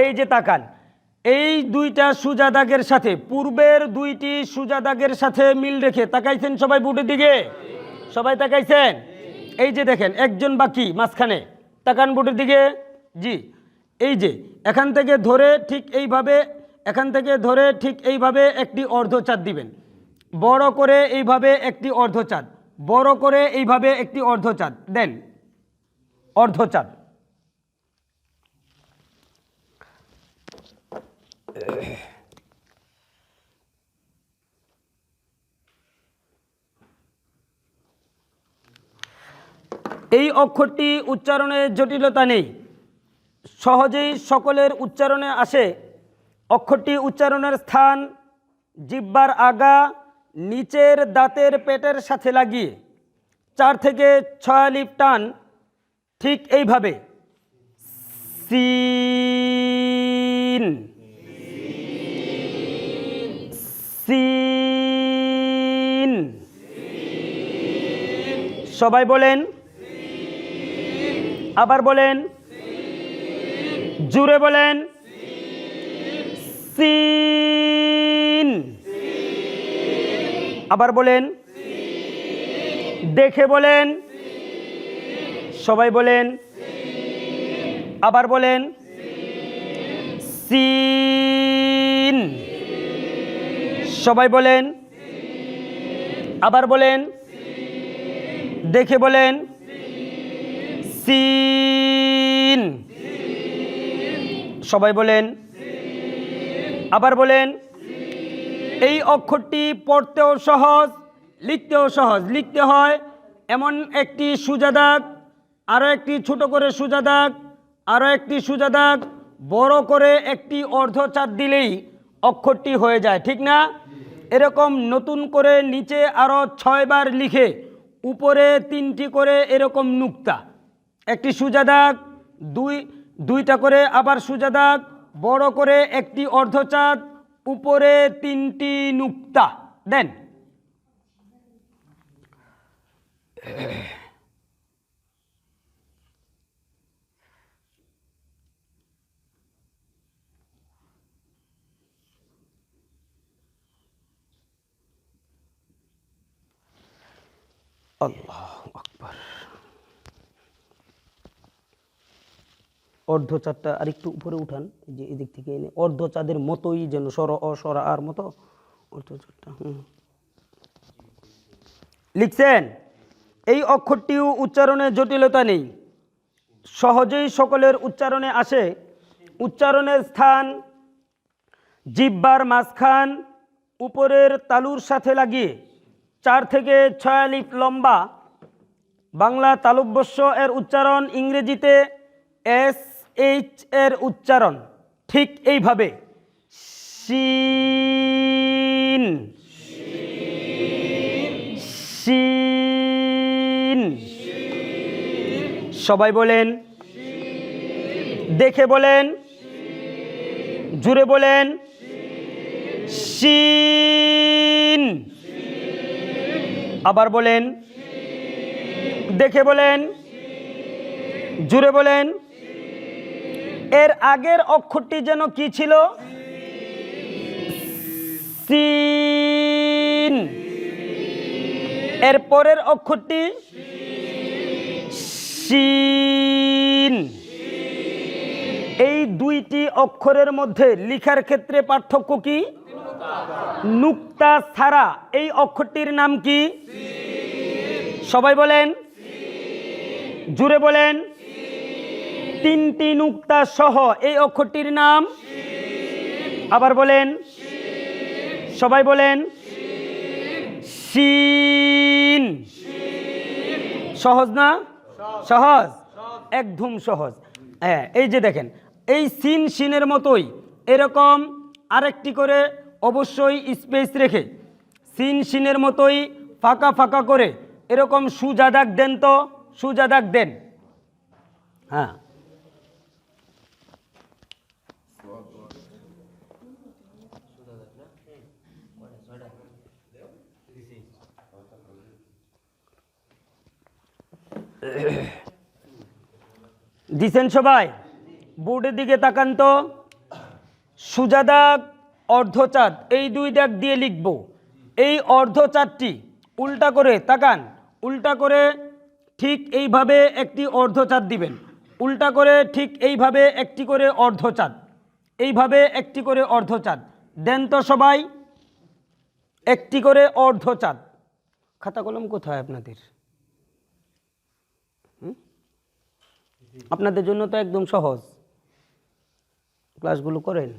এই যে তাকান, এই দুইটা সোজা দাগের সাথে পূর্বের দুইটি সোজা দাগের সাথে মিল রেখে তাকাইছেন সবাই বোর্ডের দিকে? সবাই তাকাইছেন? এই যে দেখেন একজন বাকি মাঝখানে, তাকান বোর্ডের দিকে। জি, এই যে এখান থেকে ধরে ঠিক এইভাবে, এখান থেকে ধরে ঠিক এইভাবে একটি অর্ধচাঁদ দিবেন, বড় করে এইভাবে একটি অর্ধচাঁদ, বড় করে এইভাবে একটি অর্ধচাঁদ দেন, অর্ধচাঁদ। এই অক্ষরটি উচ্চারণে জটিলতা নেই, সহজেই সকলের উচ্চারণে আসে। অক্ষরটি উচ্চারণের স্থান জিহ্বার আগা নিচের দাঁতের পেটের সাথে লাগিয়ে 4 থেকে 6 লিপ টান, ঠিক এইভাবে সিন, সিন। সবাই বলেন, আবার বলেন, জুড়ে বলেন, সিন। আবার বলেন, দেখে বলেন, সবাই বলেন, আবার বলেন, সিন। সবাই বলেন, আবার বলেন, দেখে বলেন, সিন। সবাই বলেন, আবার বলেন। এই অক্ষরটি পড়তেও সহজ, লিখতেও সহজ। লিখতে হয় এমন একটি সোজা দাগ, আরও একটি ছোট করে সোজা দাগ, আরও একটি সোজা দাগ, বড় করে একটি অর্ধচাঁদ দিলেই অক্ষরটি হয়ে যায়, ঠিক না? এরকম নতুন করে নিচে আরও 6 বার লিখে উপরে 3টি করে এরকম নুক্তা, একটি সোজা দাগ, দুইটা করে আবার সোজা দাগ, বড় করে একটি অর্ধচাঁদ, উপরে 3টি নুক্তা দেন। আল্লাহু আকবার। অর্ধচাঁদটা আরেকটু উপরে উঠান, এই যে এদিক থেকে এনে অর্ধচাঁদের মতোই যেন সর অসরা আর মতো অর্ধচাঁদটা। লিখছেন? এই অক্ষরটিও উচ্চারণে জটিলতা নেই, সহজেই সকলের উচ্চারণে আসে। উচ্চারণের স্থান জিহ্বার মাঝখান উপরের তালুর সাথে লাগিয়ে 4 থেকে 6 লিপ লম্বা। বাংলা তালব্যস্য এর উচ্চারণ, ইংরেজিতে SH এর উচ্চারণ ঠিক এইভাবে, শিন, শিন। সবাই বলেন, দেখে বলেন, জুড়ে বলেন, শিন। আবার বলেন, দেখে বলেন, জুড়ে বলেন। এর আগের অক্ষরটি যেন কি ছিল? সিন। এর পরের অক্ষরটি শিন। এই দুইটি অক্ষরের মধ্যে লিখার ক্ষেত্রে পার্থক্য কি? নুক্তা ছাড়া এই অক্ষরটির নাম কি? সবাই বলেন, জুড়ে বলেন। 3টি নুক্তা সহ এই অক্ষরটির নাম, আবার বলেন, সবাই বলেন, শিন। সহজ না? সহজ, একদম সহজ। হ্যাঁ, এই যে দেখেন, এই সিন শিনের মতোই এরকম আরেকটি করে অবশ্যই স্পেস রেখে, সিন শিনের মতোই ফাঁকা ফাঁকা করে এরকম সোজা দাগ দেন তো, সোজা দাগ দেন। হ্যাঁ, দিছেন সবাই? বোর্ডের দিকে তাকান তো। সোজা দাগ অর্ধচাঁদ এই দুই দাগ দিয়ে লিখব। এই অর্ধচাঁদটি উল্টা করে তাকান, উল্টা করে ঠিক এইভাবে একটি অর্ধচাঁদ দিবেন, উল্টা করে ঠিক এইভাবে একটি করে অর্ধচাঁদ, এইভাবে একটি করে অর্ধচাঁদ দেন তো সবাই, একটি করে অর্ধচাঁদ। খাতা কলম কোথায় আপনাদের? আপনাদের জন্য তো একদম সহজ, ক্লাসগুলো করেন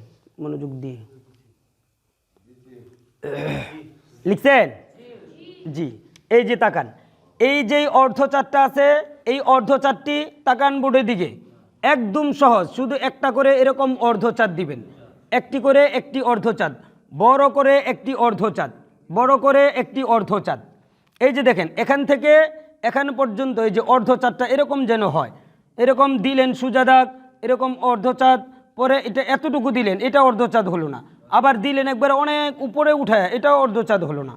মনোযোগ দিয়ে। লিখছেন? জি। এই যে তাকান, এই যে অর্ধচাঁদটা আছে, এই অর্ধচাঁদটি তাকান বোর্ডের দিকে, একদম সহজ। শুধু একটা করে এরকম অর্ধচাঁদ দিবেন, একটি করে একটি অর্ধচাঁদ, বড় করে একটি অর্ধচাঁদ, বড় করে একটি অর্ধচাঁদ। এই যে দেখেন এখান থেকে এখান পর্যন্ত এই যে অর্ধচাঁদটা এরকম যেন হয়, এরকম দিলেন সোজা দাগ, এরকম অর্ধচাঁদ, পরে এটা এতটুকু দিলেন, এটা অর্ধচাঁদ হলো না, আবার দিলেন একবার অনেক উপরে উঠায়, এটাও অর্ধচাঁদ হলো না।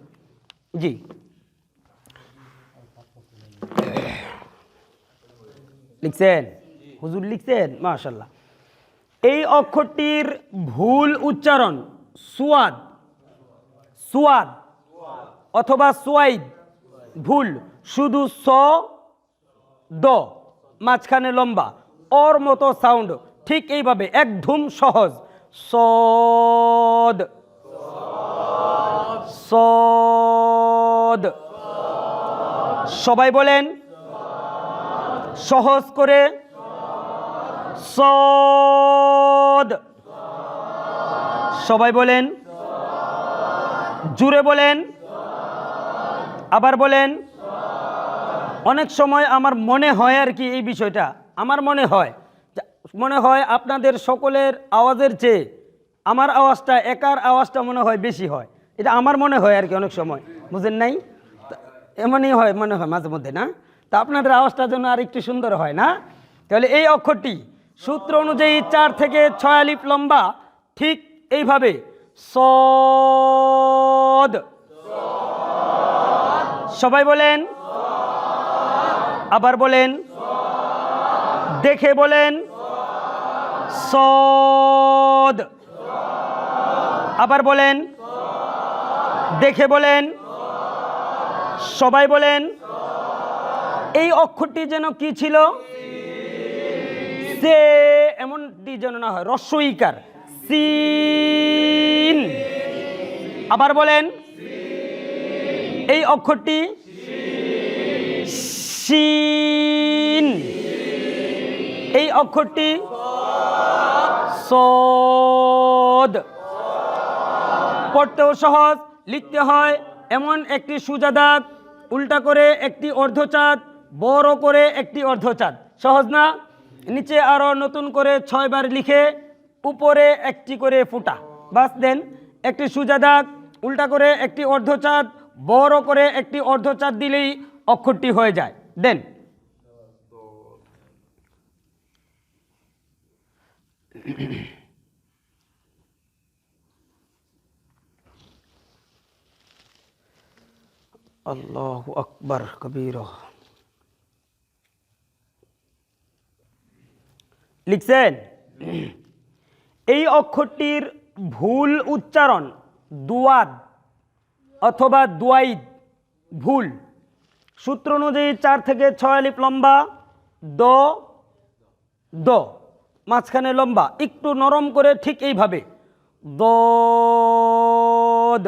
জি, লিখছেন? হুজুর লিখছেন? মাশাআল্লাহ। এই অক্ষরটির ভুল উচ্চারণ সুয়াদ, সুয়াদ অথবা সুয়াইদ, ভুল। শুধু স দ মাঝখানে লম্বা, ওর মতো সাউন্ড, ঠিক এইভাবে একদম সহজ। সদ, সদ। সবাই বলেন সহজ করে, সদ। সবাই বলেন, জুড়ে বলেন, আবার বলেন। অনেক সময় আমার মনে হয় আর কি, এই বিষয়টা আমার মনে হয় আপনাদের সকলের আওয়াজের চেয়ে আমার আওয়াজটা, একার আওয়াজটা মনে হয় বেশি হয়, এটা আমার মনে হয় আর কি। অনেক সময় বুঝেন নাই, এমনই হয় মনে হয় মাঝে মধ্যে, না? তা আপনাদের আওয়াজটা যেন আর একটু সুন্দর হয়, না? তাহলে এই অক্ষরটি সূত্র অনুযায়ী 4 থেকে 6 আলিফ লম্বা, ঠিক এইভাবে সদ। সবাই বলেন, আবার বলেন, দেখে বলেন, সদ। আবার বলেন, দেখে বলেন, সবাই বলেন। এই অক্ষরটি যেন কি ছিল? সে, এমনটি যেন না হয়, রস্বইকার, সিন। আবার বলেন, এই অক্ষরটি শিন, এই অক্ষরটি সদ। পড়তেও সহজ, লিখতে হয় এমন একটি সোজা দাগ, উল্টা করে একটি অর্ধচাঁদ, বড় করে একটি অর্ধচাঁদ। সহজ না? নিচে আরো নতুন করে 6 বার লিখে উপরে একটি করে ফুটা, বাস দেন। একটি সোজা দাগ, উল্টা করে একটি অর্ধচাঁদ, বড় করে একটি অর্ধচাঁদ দিলেই অক্ষরটি হয়ে যায়। দেন। আল্লাহু আকবার কবীরা। লিখছেন? এই অক্ষরটির ভুল উচ্চারণ দুয়াদ অথবা দুয়াইদ, ভুল। সূত্র অনুযায়ী 4 থেকে 6 আলিফ লম্বা, দ দ মাঝখানে লম্বা, একটু নরম করে ঠিক এইভাবে দদ।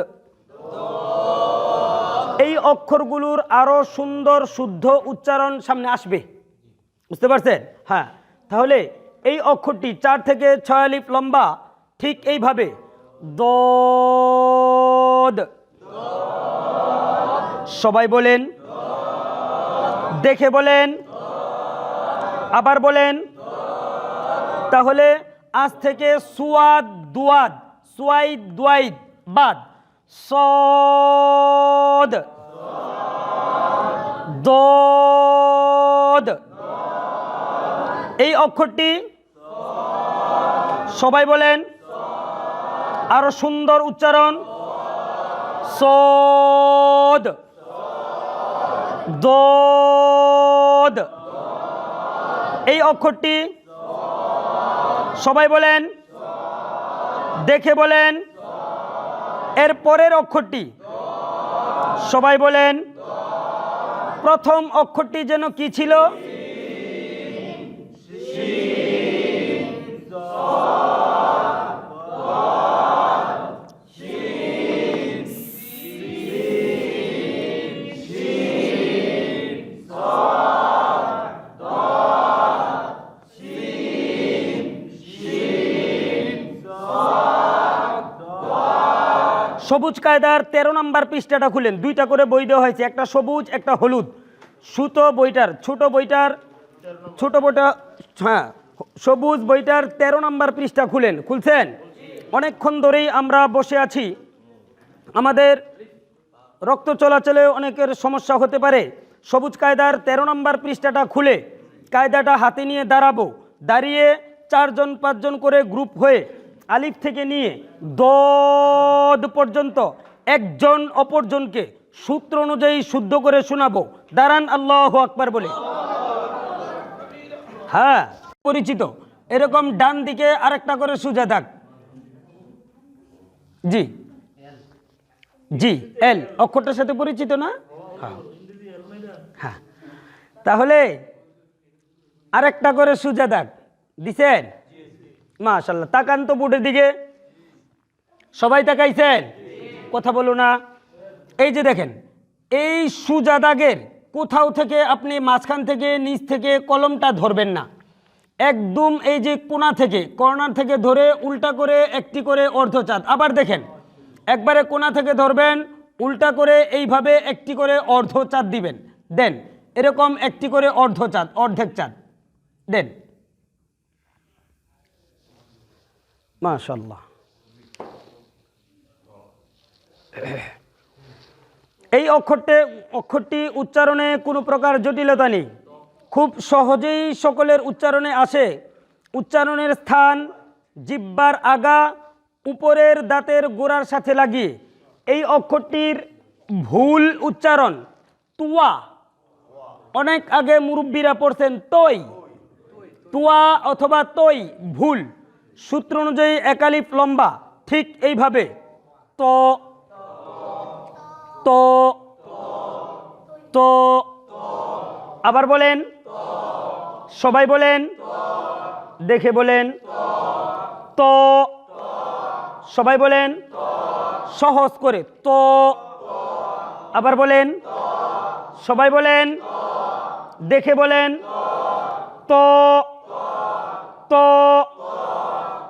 এই অক্ষরগুলোর আরো সুন্দর শুদ্ধ উচ্চারণ সামনে আসবে, বুঝতে পারছেন? হ্যাঁ, তাহলে এই অক্ষরটি 4 থেকে 6 আলিফ লম্বা, ঠিক এইভাবে দদ। সবাই বলেন, দেখে বলেন, আবার বলেন। তাহলে আজ থেকে সুয়াদ দুয়াদ, সুয়াইদ দুয়াইদ বাদ, সদ দদ। এই অক্ষরটি সবাই বলেন, আরো সুন্দর উচ্চারণ, সদ দদ। এই অক্ষরটি সবাই বলেন, দেখে বলেন এর পরের অক্ষরটি সবাই বলেন প্রথম অক্ষরটি যেন কি ছিল সবুজ কায়দার 13 নম্বর পৃষ্ঠাটা খুলেন, দুইটা করে বই দেওয়া হয়েছে, একটা সবুজ একটা হলুদ। সুতো বইটার ছোট বইটা হ্যাঁ সবুজ বইটার 13 নম্বর পৃষ্ঠা খুলেন। খুলছেন? অনেকক্ষণ ধরেই আমরা বসে আছি, আমাদের রক্ত চলাচলে অনেকের সমস্যা হতে পারে। সবুজ কায়দার 13 নম্বর পৃষ্ঠাটা খুলে কায়দাটা হাতে নিয়ে দাঁড়াবো, দাঁড়িয়ে 4 জন 5 জন করে গ্রুপ হয়ে আলিফ থেকে নিয়ে দদ পর্যন্ত একজন অপরজনকে সূত্র অনুযায়ী শুদ্ধ করে শোনাবো। দাঁড়ান, আল্লাহু আকবার বলে। হ্যাঁ পরিচিত, এরকম ডান দিকে আরেকটা করে সোজা দাগ। জি জি এল অক্ষরটার সাথে পরিচিত না? হ্যাঁ তাহলে আরেকটা করে সোজা দাগ দিছেন? মাশাআল্লাহ। তাকান তো বোর্ডের দিকে, সবাই তাকাইছেন? কথা বলো না। এই যে দেখেন, এই সোজা দাগের কোথাও থেকে আপনি মাঝখান থেকে নিচ থেকে কলমটা ধরবেন না, একদম এই যে কোণা থেকে কর্নার থেকে ধরে উল্টা করে একটি করে অর্ধচাঁদ। আবার দেখেন, একবারে কোণা থেকে ধরবেন, উল্টা করে এইভাবে একটি করে অর্ধচাঁদ দিবেন, দেন এরকম একটি করে অর্ধচাঁদ, অর্ধেক চাঁদ দেন। মাশাআল্লাহ। এই অক্ষরটি উচ্চারণে কোনো প্রকার জটিলতা নেই, খুব সহজেই সকলের উচ্চারণে আসে। উচ্চারণের স্থান জিহ্বার আগা উপরের দাঁতের গোড়ার সাথে লাগিয়ে। এই অক্ষরটির ভুল উচ্চারণ তুয়া, অনেক আগে মুরব্বীরা পড়ছেন তৈ, তুয়া অথবা তৈ ভুল। সূত্র অনুযায়ী একালিফ লম্বা, ঠিক এইভাবে তো তো তো। আবার বলেন, সবাই বলেন, দেখে বলেন তো, সবাই বলেন সহজ করে তো। আবার বলেন, সবাই বলেন, দেখে বলেন তো তো।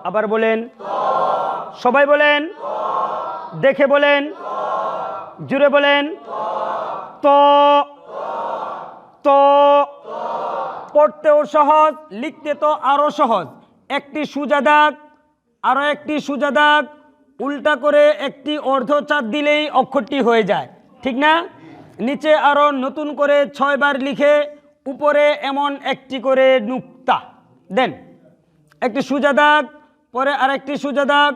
আবার বলেন, সবাই বলেন, দেখে বলেন, জুড়ে বলেন তো তো। পড়তেও সহজ, লিখতে তো আরো সহজ। একটি সোজা দাগ, আরো একটি সোজা দাগ, উল্টা করে একটি অর্ধচাঁদ দিলেই অক্ষরটি হয়ে যায়, ঠিক না? নিচে আরো নতুন করে 6 বার লিখে উপরে এমন একটি করে নুক্তা দেন। একটি সোজা দাগ, পরে আরেকটি সোজা দাগ,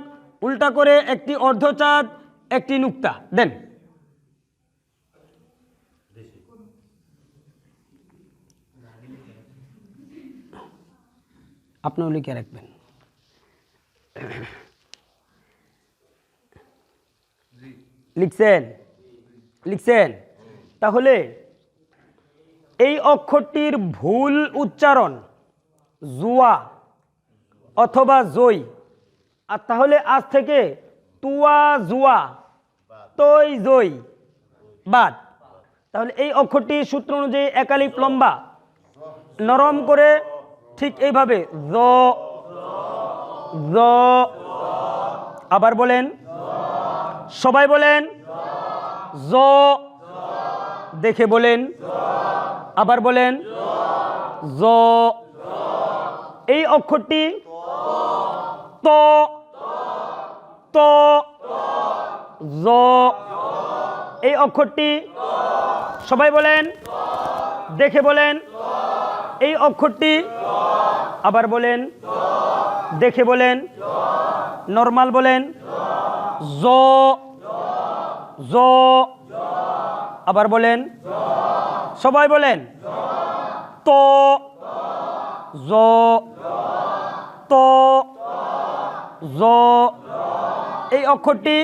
উল্টা করে একটি অর্ধচাঁদ, একটি নুক্তা দেন। আপনিও লিখে রাখবেন। লিখছেন? লিখছেন? তাহলে এই অক্ষরটির ভুল উচ্চারণ জুয়া অথবা জই। আর তাহলে আজ থেকে তুয়া জুয়া, তৈ জই বাদ। তাহলে এই অক্ষরটি সূত্র অনুযায়ী একালিফ লম্বা, নরম করে ঠিক এইভাবে জ জ। আবার বলেন, সবাই বলেন জ, দেখে বলেন, আবার বলেন জ। এই অক্ষরটি তো তো জ। এই অক্ষরটি সবাই বলেন, দেখে বলেন, এই অক্ষরটি আবার বলেন, দেখে বলেন, নরমাল বলেন জ জ। আবার বলেন, সবাই বলেন তো জ তো জ। এই অক্ষরটি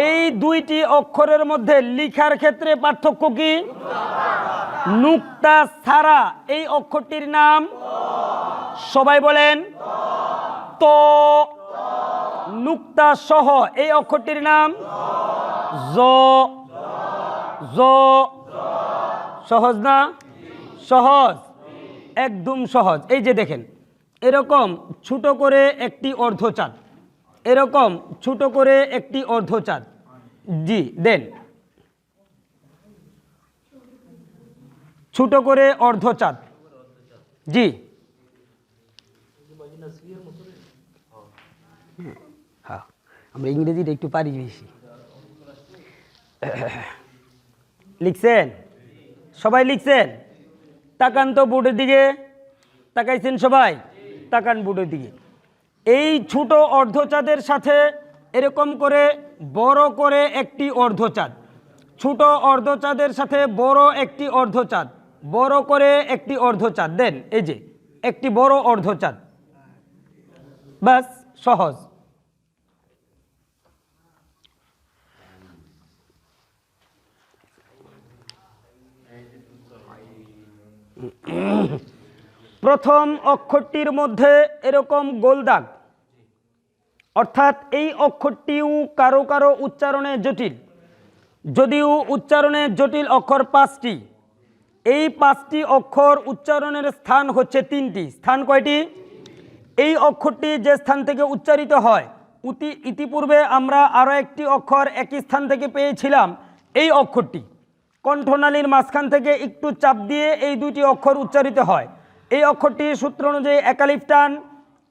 এই দুইটি অক্ষরের মধ্যে লিখার ক্ষেত্রে পার্থক্য কি? নুক্তা ছাড়া এই অক্ষরটির নাম সবাই বলেন তো। নুক্তা সহ এই অক্ষরটির নাম জ। জ সহজ না? সহজ, একদম সহজ। এই যে দেখেন, এরকম ছোট করে একটি অর্ধচাঁদ, এরকম ছোট করে একটি অর্ধচাঁদ। জি দেন, ছোট করে অর্ধচাঁদ। জি হ্যাঁ, আমরা ইংরেজিটা একটু পারি বেশি। লিখছেন? সবাই লিখছেন? তাকান তো বোর্ডের দিকে, তাকাইছেন সবাই? তাকান বোর্ডের দিকে। এই ছোট অর্ধচাঁদের সাথে এরকম করে বড় করে একটি অর্ধচাঁদ, ছোট অর্ধচাঁদের সাথে বড় একটি অর্ধচাঁদ, বড় করে একটি অর্ধচাঁদ দেন। এই যে একটি বড় অর্ধচাঁদ, বাস, সহজ। প্রথম অক্ষরটির মধ্যে এরকম গোল দাগ, অর্থাৎ এই অক্ষরটিও কারো কারো উচ্চারণে জটিল। যদিও উচ্চারণে জটিল অক্ষর 5টি, এই 5টি অক্ষর উচ্চারণের স্থান হচ্ছে 3টি। স্থান কয়টি? এই অক্ষরটি যে স্থান থেকে উচ্চারিত হয়, ইতিপূর্বে আমরা আরও একটি অক্ষর একই স্থান থেকে পেয়েছিলাম। এই অক্ষরটি কণ্ঠনালীর মাঝখান থেকে একটু চাপ দিয়ে এই দুইটি অক্ষর উচ্চারিত হয়। এই অক্ষরটির সূত্র অনুযায়ী 1 আলিফ টান,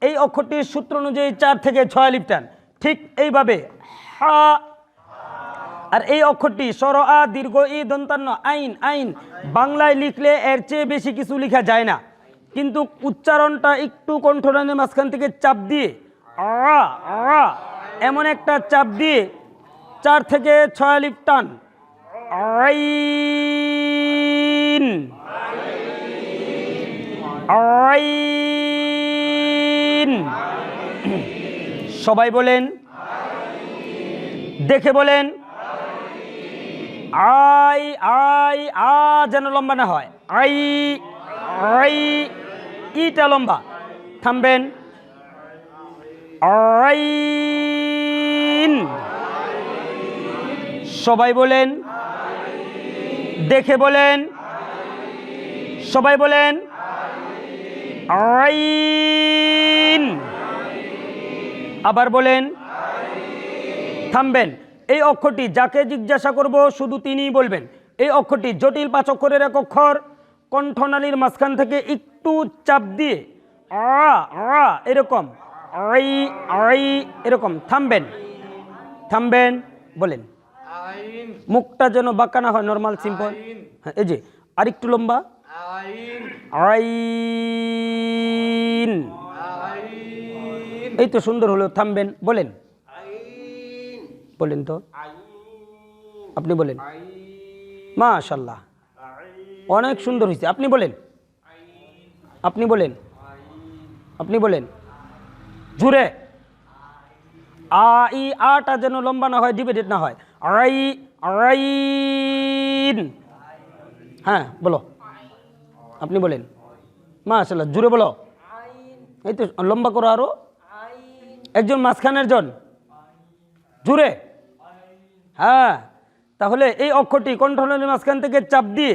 এই অক্ষরটির সূত্র অনুযায়ী 4 থেকে 6 আলিফ টান, ঠিক এইভাবে হা। আর এই অক্ষরটি স্বর আ, দীর্ঘ ই, দন্তান্ন আইন। আইন বাংলায় লিখলে এর চেয়ে বেশি কিছু লেখা যায় না, কিন্তু উচ্চারণটা একটু কণ্ঠনালীর মাঝখান থেকে চাপ দিয়ে এমন একটা চাপ দিয়ে 4 থেকে 6 আলিফ টান, আইন। আইন সবাই বলেন, দেখে বলেন। আই আই আ যেন লম্বা না হয়। আই আই, ইটা লম্বা। থামবেন। আইন সবাই বলেন, দেখে বলেন। সবাই বলেন আইন। আবার বলেন। থামবেন। এই অক্ষরটি যাকে জিজ্ঞাসা করব শুধু তিনিই বলবেন। এই অক্ষরটি জটিল 5 অক্ষরের এক অক্ষর, কণ্ঠনালীর মাঝখান থেকে একটু চাপ দিয়ে এরকম আই আই এরকম। থামবেন, থামবেন, বলেন। মুখটা যেন বাঁকা না হয়, নর্মাল সিম্পল। হ্যাঁ, এই যে আরেকটু লম্বা। আইন। এই তো সুন্দর হলো। থামবেন, বলেন। বলেন তো, আপনি বলেন। মাশাআল্লাহ, অনেক সুন্দর হয়েছে। আপনি বলেন, আপনি বলেন, আপনি বলেন জুড়ে। ই আটা যেন লম্বা না হয়, ডিভাইডেড না হয়। আই আইন। হ্যাঁ বলো, আপনি বলেন। মাশাআল্লাহ, জুড়ে বলো। এই তো লম্বা করো আরো। একজন মাঝখানের জন জুড়ে। হ্যাঁ, তাহলে এই অক্ষরটি কণ্ঠনালীর মাঝখান থেকে চাপ দিয়ে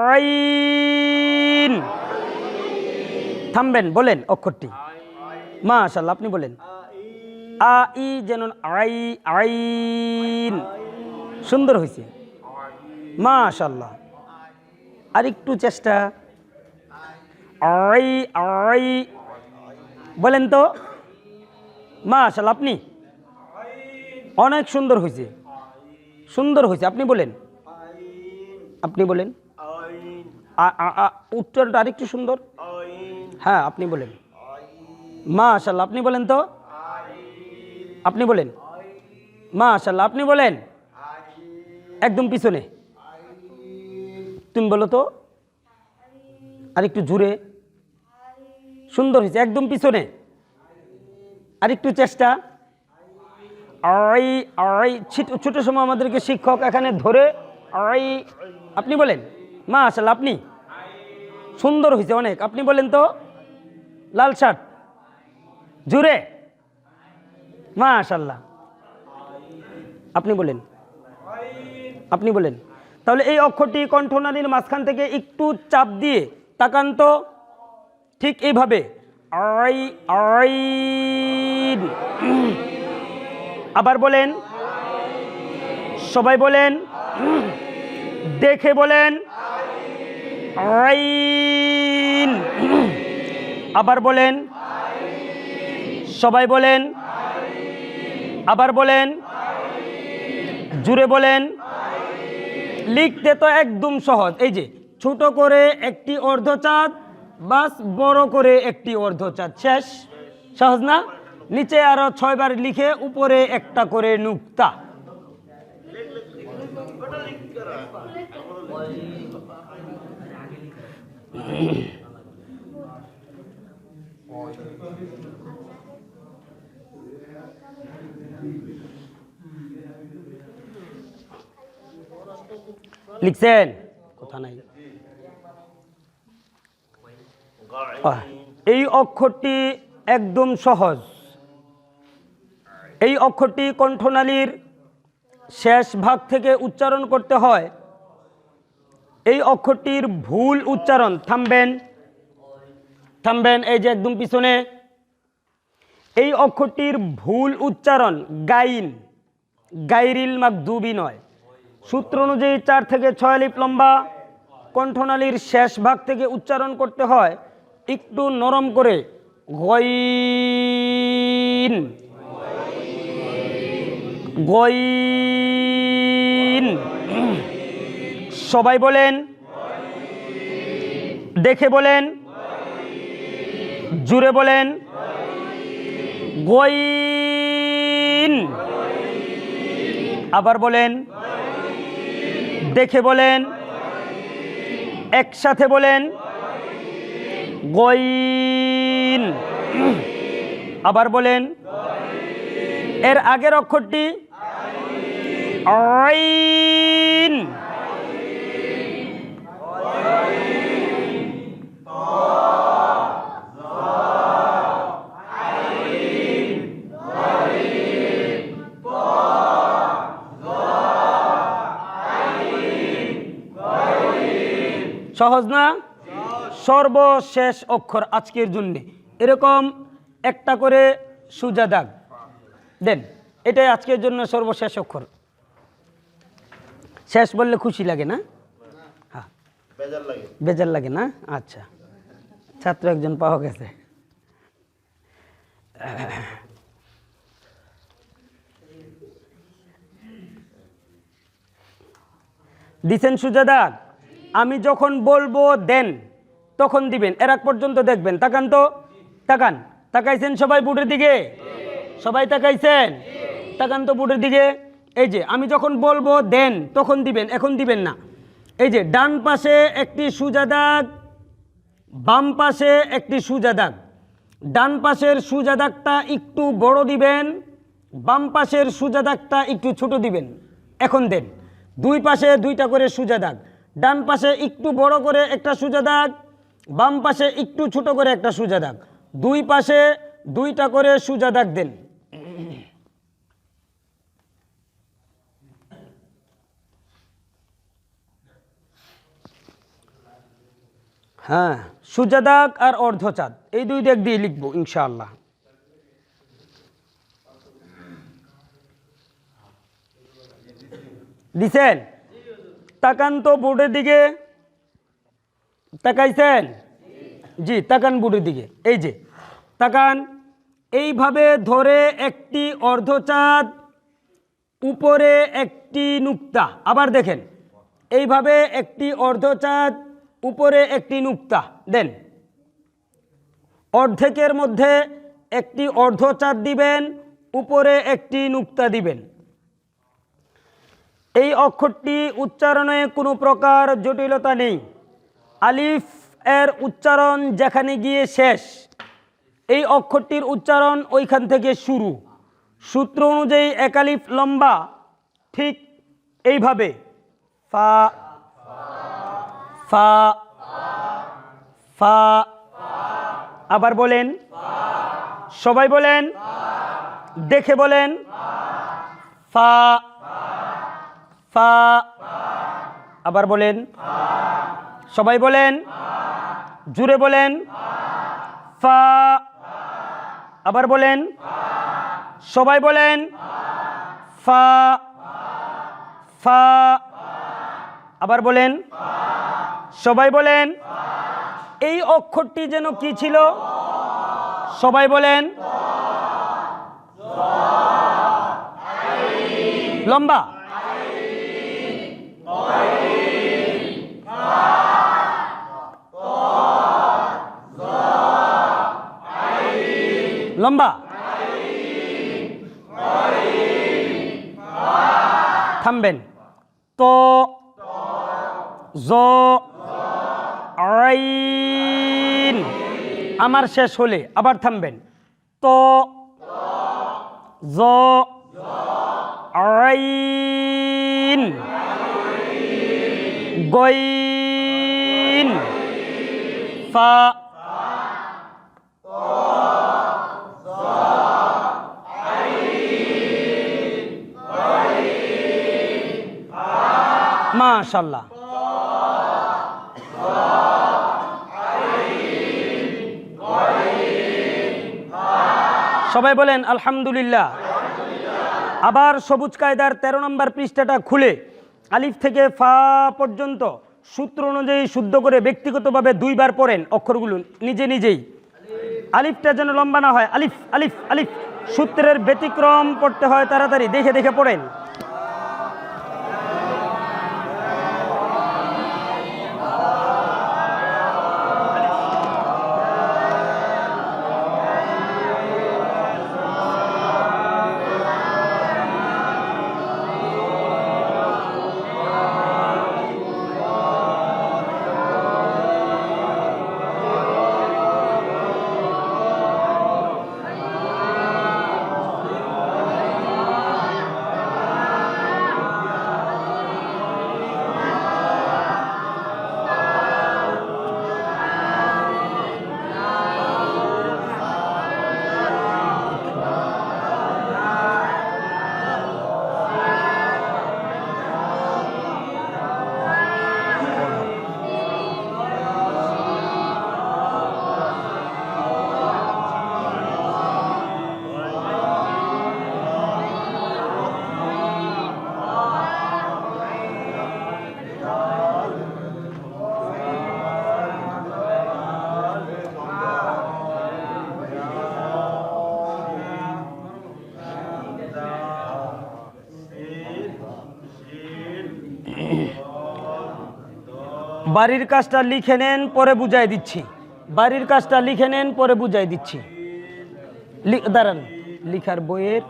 আইন। থামবেন, বলেন অক্ষরটি। মাশাআল্লাহ, আপনি বলেন। আ ই যেন আই আইন। সুন্দর হয়েছে, মাশাআল্লাহ। আর একটু চেষ্টা। আই আই বলেন তো। মাশাআল্লাহ, আপনি অনেক সুন্দর হয়েছে, সুন্দর হয়েছে। আপনি বলেন, আপনি বলেন। উচ্চারণটা আরেকটু সুন্দর। হ্যাঁ, আপনি বলেন। মাশাআল্লাহ, আপনি বলেন তো। আপনি বলেন। মাশাআল্লাহ, আপনি বলেন। একদম পিছনে। তুমি বলো তো, আরেকটু জুড়ে। সুন্দর হয়েছে, একদম পিছনে। আরেকটু চেষ্টা। আই আই, ছোট সময় আমাদেরকে শিক্ষক এখানে ধরে আই, আপনি বলেন মাশাআল্লাহ, আপনি সুন্দর হয়েছে অনেক, আপনি বলেন তো লাল শার্ট জুড়ে মাশাআল্লাহ, আপনি বলেন, আপনি বলেন। তাহলে এই অক্ষরটি কণ্ঠনালীর মাঝখান থেকে একটু চাপ দিয়ে তাকান তো, ঠিক এইভাবে আই আইন। আবার বলেন, সবাই বলেন, দেখে বলেন আইন। আবার বলেন, সবাই বলেন, আবার বলেন, জুড়ে বলেন। লিখতে তো একদম সহজ, এই যে ছোট করে একটি অর্ধচাঁদ, বাস বড় করে একটি অর্ধচাঁদ, শেষ। সহজ না? নিচে আরো 6 বার লিখে উপরে একটা করে নুক্তা। লিখছেন? কথা নাই। এই অক্ষরটি একদম সহজ। এই অক্ষরটি কণ্ঠনালীর শেষ ভাগ থেকে উচ্চারণ করতে হয়। এই অক্ষরটির ভুল উচ্চারণ, থামবেন থামবেন, এই যে একদম পিছনে, এই অক্ষরটির ভুল উচ্চারণ গাইন, গাইরিল মাগদুবি নয়। সূত্র অনুযায়ী 4 থেকে 6 আলিফ লম্বা, কণ্ঠনালীর শেষ ভাগ থেকে উচ্চারণ করতে হয় একটু নরম করে, গইন গইন। সবাই বলেন, দেখে বলেন, জুড়ে বলেন গইন। আবার বলেন, দেখে বলেন, একসাথে বলেন গইন। আবার বলেন, এর আগের অক্ষরটি আইন। সহজ না? সর্বশেষ অক্ষর আজকের জন্য এরকম একটা করে সোজা দাগ দেন, এটাই আজকের জন্য সর্বশেষ অক্ষর। শেষ বললে খুশি লাগে না? হ্যাঁ, বেজার লাগে না? আচ্ছা, ছাত্র একজন পাওয়া গেছে। দিছেন সোজা দাগ? আমি যখন বলবো দেন তখন দিবেন, এর আগ পর্যন্ত দেখবেন। তাকান তো, তাকান, তাকাইছেন সবাই বোর্ডের দিকে? সবাই তাকাইছেন? তাকান তো বোর্ডের দিকে। এই যে আমি যখন বলবো দেন তখন দিবেন, এখন দিবেন না। এই যে ডান পাশে একটি সোজা দাগ, বাম পাশে একটি সোজা দাগ। ডান পাশের সোজা দাগটা একটু বড় দিবেন, বাম পাশের সোজা দাগটা একটু ছোট দিবেন। এখন দেন। দুই পাশে দুইটা করে সোজা দাগ, ডান পাশে একটু বড় করে একটা সোজা দাগ, বাম পাশে একটু ছোট করে একটা সোজা দাগ। দুই পাশে দুইটা করে সোজা দাগ দেন। হ্যাঁ, সোজা দাগ আর অর্ধচাঁদ এই দুই দিক দিয়ে লিখবো ইনশাআল্লাহ। দিছেন? তাকান তো বোর্ডের দিকে, তাকাইছেন? জি, তাকান বোর্ডের দিকে। এই যে তাকান, এইভাবে ধরে একটি অর্ধচাঁদ, উপরে একটি নুক্তা। আবার দেখেন, এইভাবে একটি অর্ধচাঁদ, উপরে একটি নুক্তা দেন। অর্ধেকের মধ্যে একটি অর্ধচাঁদ দিবেন, উপরে একটি নুক্তা দিবেন। এই অক্ষরটি উচ্চারণে কোনো প্রকার জটিলতা নেই। আলিফ এর উচ্চারণ যেখানে গিয়ে শেষ, এই অক্ষরটির উচ্চারণ ওইখান থেকে শুরু। সূত্র অনুযায়ী এক আলিফ লম্বা, ঠিক এইভাবে ফা ফা ফা। আবার বলেন, সবাই বলেন, দেখে বলেন, ফা ফা। আবার বলেন, সবাই বলেন, জুড়ে বলেন, ফা। আবার বলেন, সবাই বলেন, ফা ফা। আবার বলেন, সবাই বলেন, এই অক্ষরটি যেন কি ছিল? সবাই বলেন, লম্বা। লম্বা। থামবেন। তো জ আইন। আমার শেষ হলে আবার থামবেন। তো জ আইন গইন ফা। মাশাআল্লাহ। সবাই বলেন আলহামদুলিল্লাহ। আবার সবুজ কায়দার 13 নম্বর পৃষ্ঠাটা খুলে আলিফ থেকে ফা পর্যন্ত সূত্র অনুযায়ী শুদ্ধ করে ব্যক্তিগতভাবে 2 বার পড়েন অক্ষরগুলো নিজে নিজেই। আলিফটা যেন লম্বা না হয়। আলিফ আলিফ আলিফ। সূত্রের ব্যতিক্রম পড়তে হয়, তাড়াতাড়ি দেখে দেখে পড়েন। বাড়ির কাজটা লিখে নেন, পরে বুঝাই দিচ্ছি। বাড়ির কাজটা লিখে নেন, পরে বুঝাই দিচ্ছি। দাঁড়ান, লিখার বইয়ের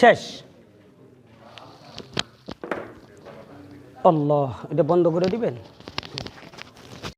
শেষ। আল্লাহ, এটা বন্ধ করে দিবেন।